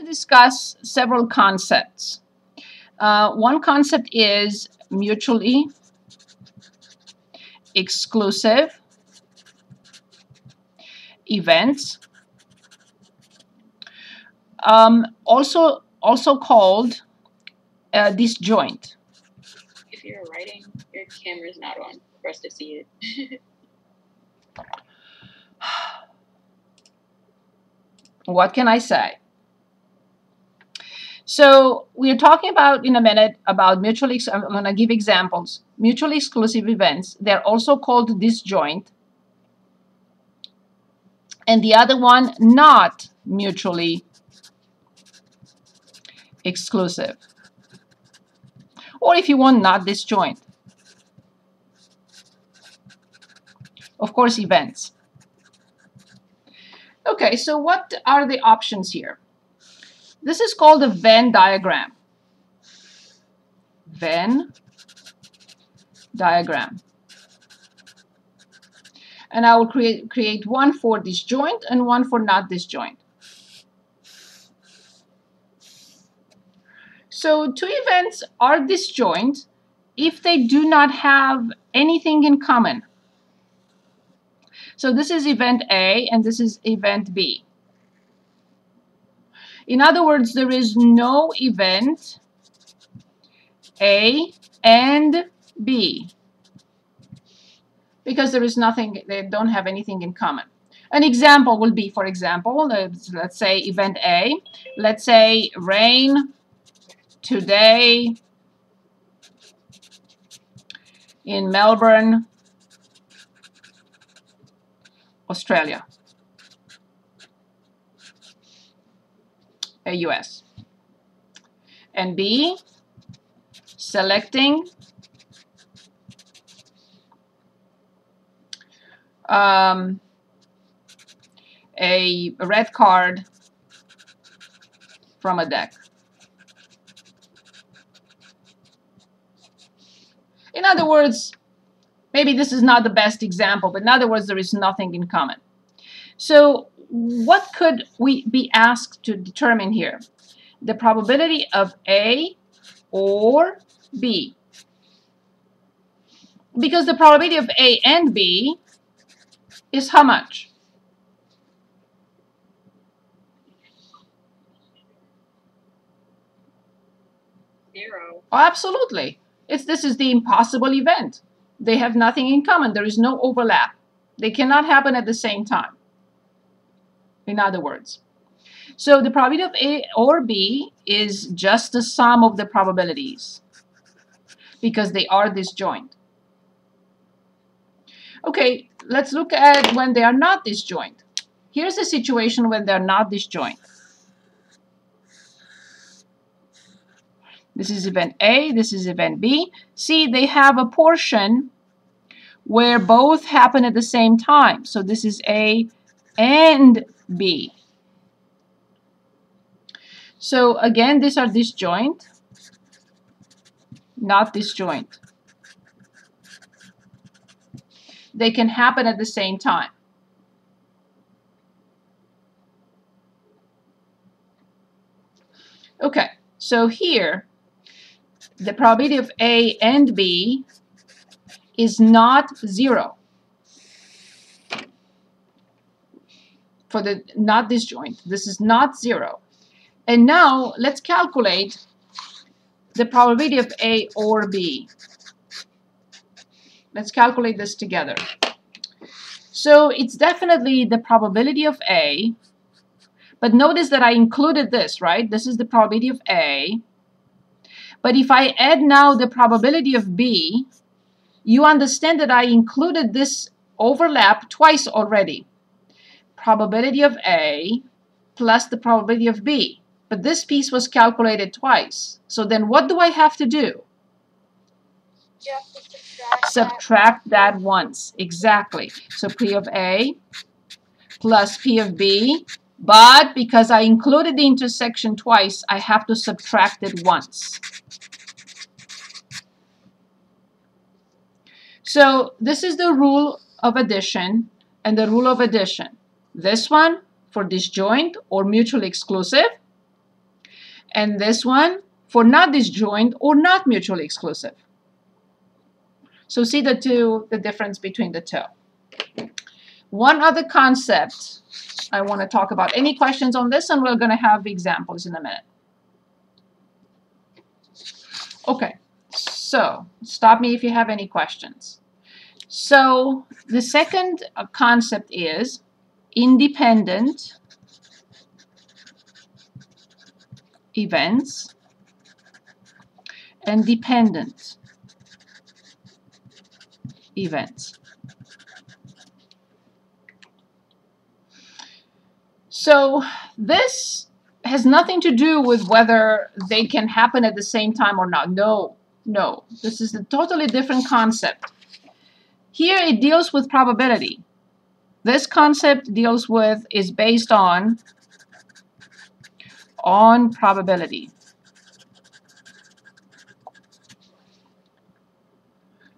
discuss several concepts. One concept is mutually exclusive events, also called disjoint. If you're writing, your camera's not on for us to see it. What can I say? So we're talking about in a minute about mutually, I'm going to give examples. Mutually exclusive events, they're also called disjoint. And the other one, not mutually exclusive. Or if you want, not disjoint. Of course, events. Okay, so what are the options here? This is called a Venn diagram. Venn diagram. And I will create one for disjoint and one for not disjoint. So two events are disjoint if they do not have anything in common. So this is event A and this is event B. In other words, there is no event A and B because there is nothing, they don't have anything in common. An example will be, for example, let's say event A, let's say rain today in Melbourne, Australia. US. And B, selecting a red card from a deck. In other words, maybe this is not the best example, but in other words, there is nothing in common. So what could we be asked to determine here? The probability of A or B. Because the probability of A and B is how much? 0. Oh, absolutely. This is the impossible event. They have nothing in common. There is no overlap. They cannot happen at the same time. In other words. So the probability of A or B is just the sum of the probabilities because they are disjoint. Okay, let's look at when they are not disjoint. Here's a situation when they're not disjoint. This is event A, this is event B. See, they have a portion where both happen at the same time. So this is A and B. So again, these are disjoint, not disjoint. They can happen at the same time. Okay, so here, the probability of A and B is not 0. For the not disjoint, this is not 0. And now let's calculate the probability of A or B. Let's calculate this together. So it's definitely the probability of A, but notice that I included this, right? This is the probability of A. But if I add now the probability of B, you understand that I included this overlap twice already. Probability of A plus the probability of B. But this piece was calculated twice. So then what do I have to do? You have to Subtract that once. Exactly. So P of A plus P of B. But because I included the intersection twice, I have to subtract it once. So this is the rule of addition and the rule of addition. This one for disjoint or mutually exclusive. and this one for not disjoint or not mutually exclusive. So see the difference between the two. One other concept I want to talk about. Any questions on this? And we're going to have examples in a minute. Okay, so stop me if you have any questions. So the second concept is independent events and dependent events. So this has nothing to do with whether they can happen at the same time or not. No, no. This is a totally different concept. Here it deals with probability. This concept is based on probability.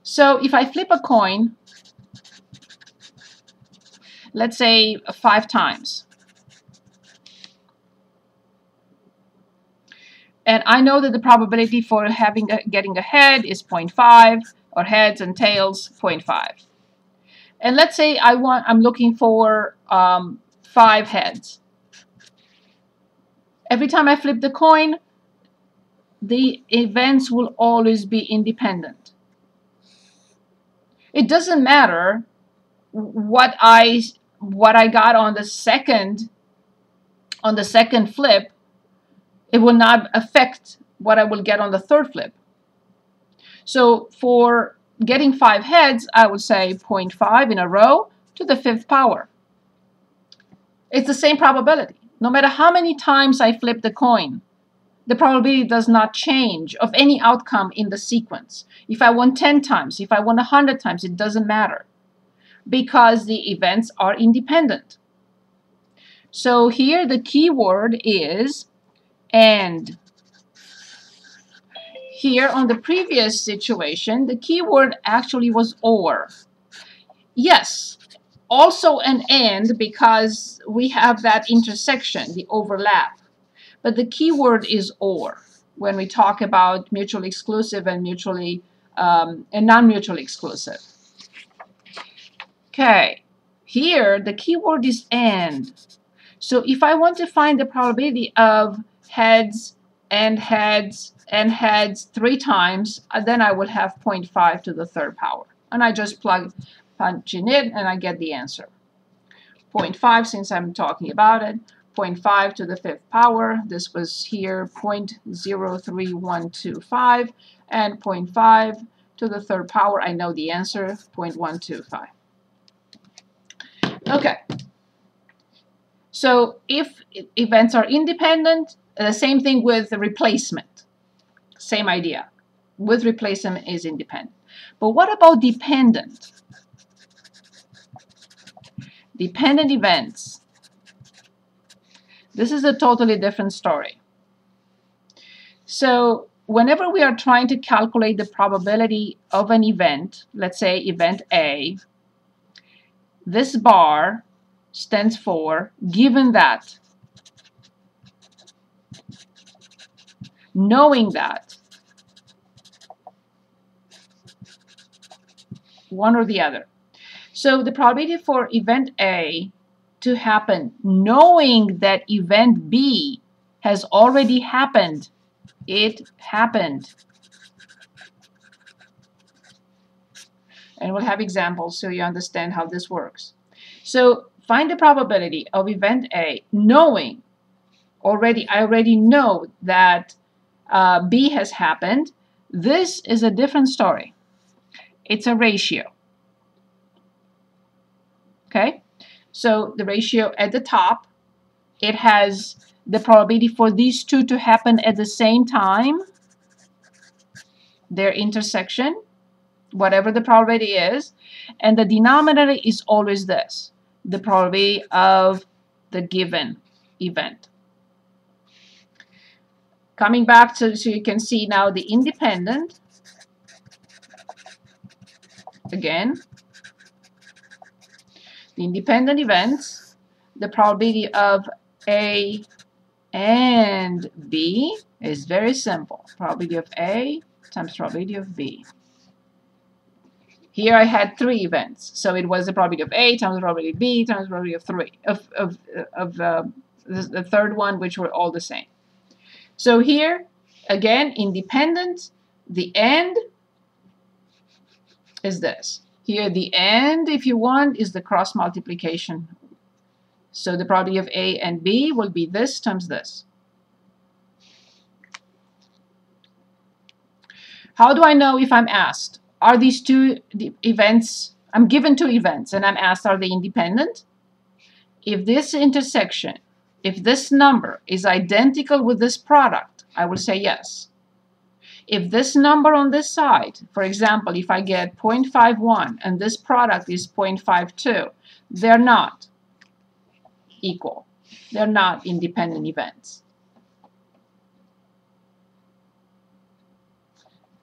So if I flip a coin, let's say 5 times, and I know that the probability for getting a head is 0.5, or heads and tails 0.5. And let's say I'm looking for 5 heads. Every time I flip the coin, the events will always be independent. It doesn't matter what I got on the second flip. It will not affect what I will get on the third flip. So for getting 5 heads, I would say 0.5 in a row to the 5th power. It's the same probability. No matter how many times I flip the coin, the probability does not change of any outcome in the sequence. If I won 10 times, if I won 100 times, it doesn't matter, because the events are independent. So here the key word is and. Here on the previous situation, the key word actually was or. Yes, also an and, because we have that intersection, the overlap. But the key word is or when we talk about mutually exclusive and non-mutually exclusive. Okay, here the key word is and. So if I want to find the probability of heads and heads and heads 3 times, then I would have 0.5 to the 3rd power. And I just punch in it and I get the answer. 0.5, since I'm talking about it, 0.5 to the 5th power. This was here 0.03125, and 0.5 to the 3rd power. I know the answer, 0.125. Okay. So if events are independent, the same thing with the replacement. Same idea. With replacement is independent. But what about dependent? Dependent events. This is a totally different story. So whenever we are trying to calculate the probability of an event, let's say event A, this bar stands for given that, knowing that, one or the other. So the probability for event A to happen, knowing that event B has already happened, it happened. And we'll have examples so you understand how this works. So find the probability of event A, knowing I already know that B has happened. This is a different story. It's a ratio. Okay? So the ratio at the top, it has the probability for these two to happen at the same time, their intersection, whatever the probability is, and the denominator is always this, the probability of the given event. Coming back to, so you can see now the independent, again, the independent events, the probability of A and B is very simple. Probability of A times probability of B. Here I had 3 events, so it was the probability of A times the probability of B times the probability of 3 of the third one, which were all the same. So here, again, independent, the end is this. Here, the end, if you want, is the cross multiplication. So the probability of A and B will be this times this. How do I know if I'm asked? Are these 2 events, I'm given 2 events, and I'm asked, are they independent? If this intersection, if this number is identical with this product, I will say yes. If this number on this side, for example, if I get 0.51 and this product is 0.52, they're not equal. They're not independent events.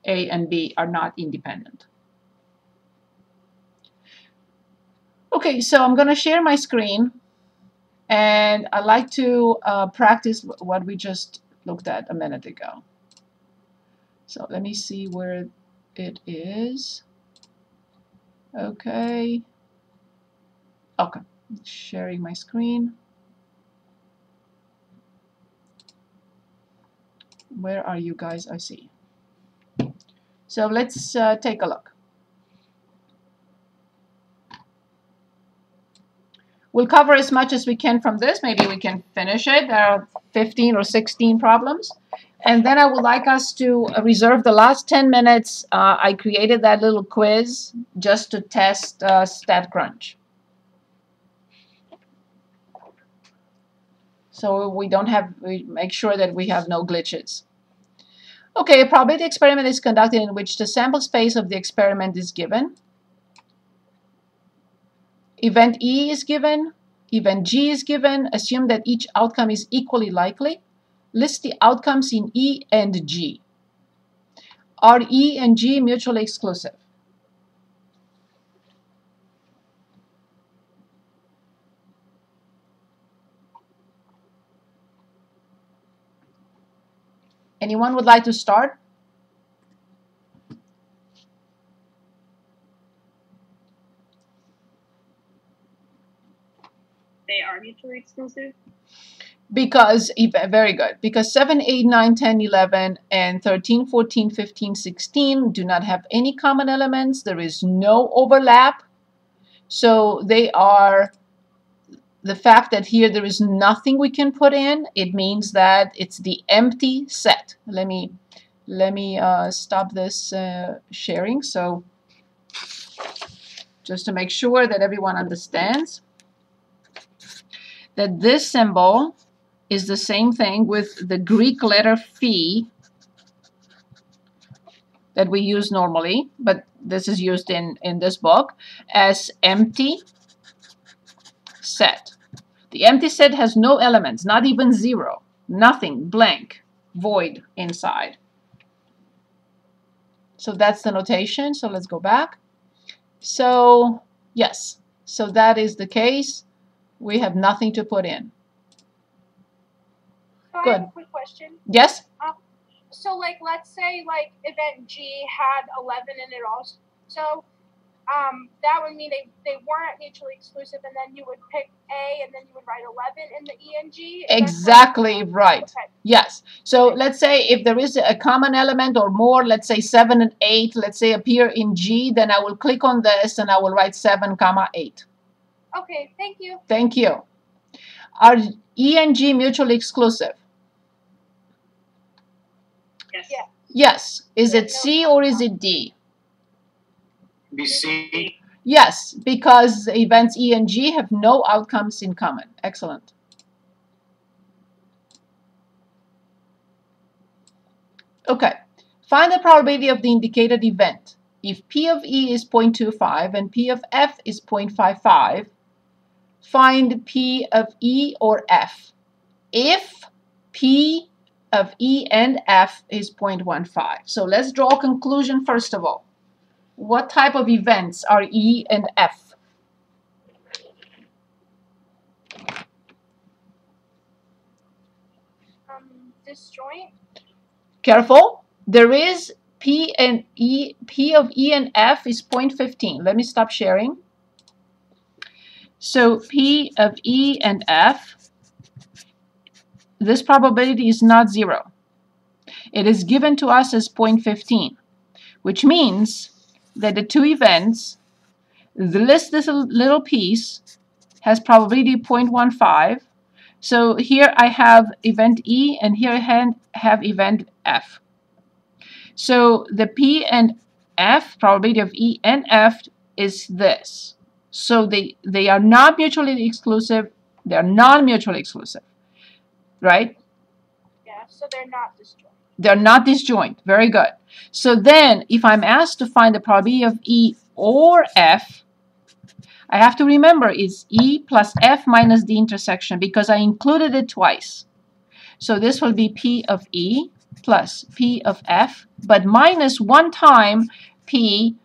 A and B are not independent. Okay, so I'm going to share my screen, and I'd like to practice what we just looked at a minute ago. So let me see where it is. Okay. Okay, sharing my screen. Where are you guys? I see. So let's take a look. We'll cover as much as we can from this. Maybe we can finish it. There are 15 or 16 problems. And then I would like us to reserve the last 10 minutes. I created that little quiz just to test StatCrunch. So we make sure that we have no glitches. Okay, a probability experiment is conducted in which the sample space of the experiment is given. Event E is given. Event G is given. Assume that each outcome is equally likely. List the outcomes in E and G. Are E and G mutually exclusive? Anyone would like to start? They are mutually exclusive? Because, very good, because 7, 8, 9, 10, 11, and 13, 14, 15, 16 do not have any common elements. There is no overlap. So they are, the fact that here there is nothing we can put in, it means that it's the empty set. Let me stop this sharing. So just to make sure that everyone understands that this symbol is the same thing with the Greek letter phi that we use normally, but this is used in this book as empty set. The empty set has no elements, not even 0, nothing, blank, void inside. So that's the notation. So let's go back. So yes, so that is the case. We have nothing to put in. So Good. I have a quick question. Yes? So, like, let's say, like, event G had 11 in it also. So, that would mean they weren't mutually exclusive, and then you would pick A, and then you would write 11 in the E and G? Exactly right. Okay. Yes. So let's say if there is a common element or more, let's say 7 and 8, let's say appear in G, then I will click on this and I will write 7, 8. Okay, thank you. Thank you. Are E and G mutually exclusive? Yes. Yeah. Yes. Is it C or is it D? BC. Yes, because events E and G have no outcomes in common. Excellent. Okay. Find the probability of the indicated event. If P of E is 0.25 and P of F is 0.55, find P of E or F. If P of E and F is 0.15. So let's draw a conclusion first of all. What type of events are E and F? disjoint? Careful. There is P of E and F is 0.15. Let me stop sharing. So P of E and F, this probability is not 0. It is given to us as 0.15, which means that the two events, this little piece has probability 0.15. So here I have event E and here I have event F. So the P and F, probability of E and F, is this. So they are not mutually exclusive. They are non-mutually exclusive, right? Yeah, so they're not disjoint. They're not disjoint. Very good. So then if I'm asked to find the probability of E or F, I have to remember it's E plus F minus the intersection because I included it twice. So this will be P of E plus P of F, but minus one time P,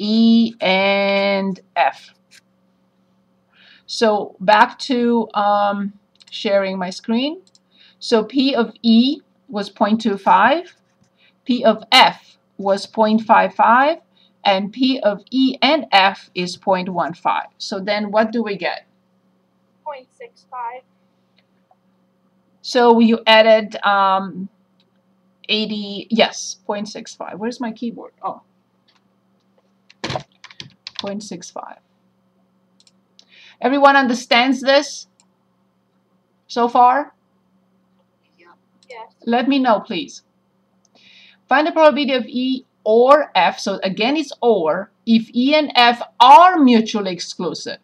E and F. So back to sharing my screen. So P of E was 0.25, P of F was 0.55, and P of E and F is 0.15. So then what do we get? 0.65. So you added 80, yes, 0.65. Where's my keyboard? Oh, 0.65. Everyone understands this so far? Yes. Let me know, please. Find the probability of E or F. So again, it's or if E and F are mutually exclusive.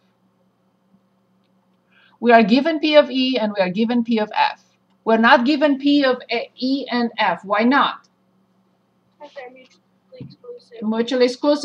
We are given P of E and we are given P of F. We're not given P of E and F. Why not? Because they're mutually exclusive. Mutually exclusive.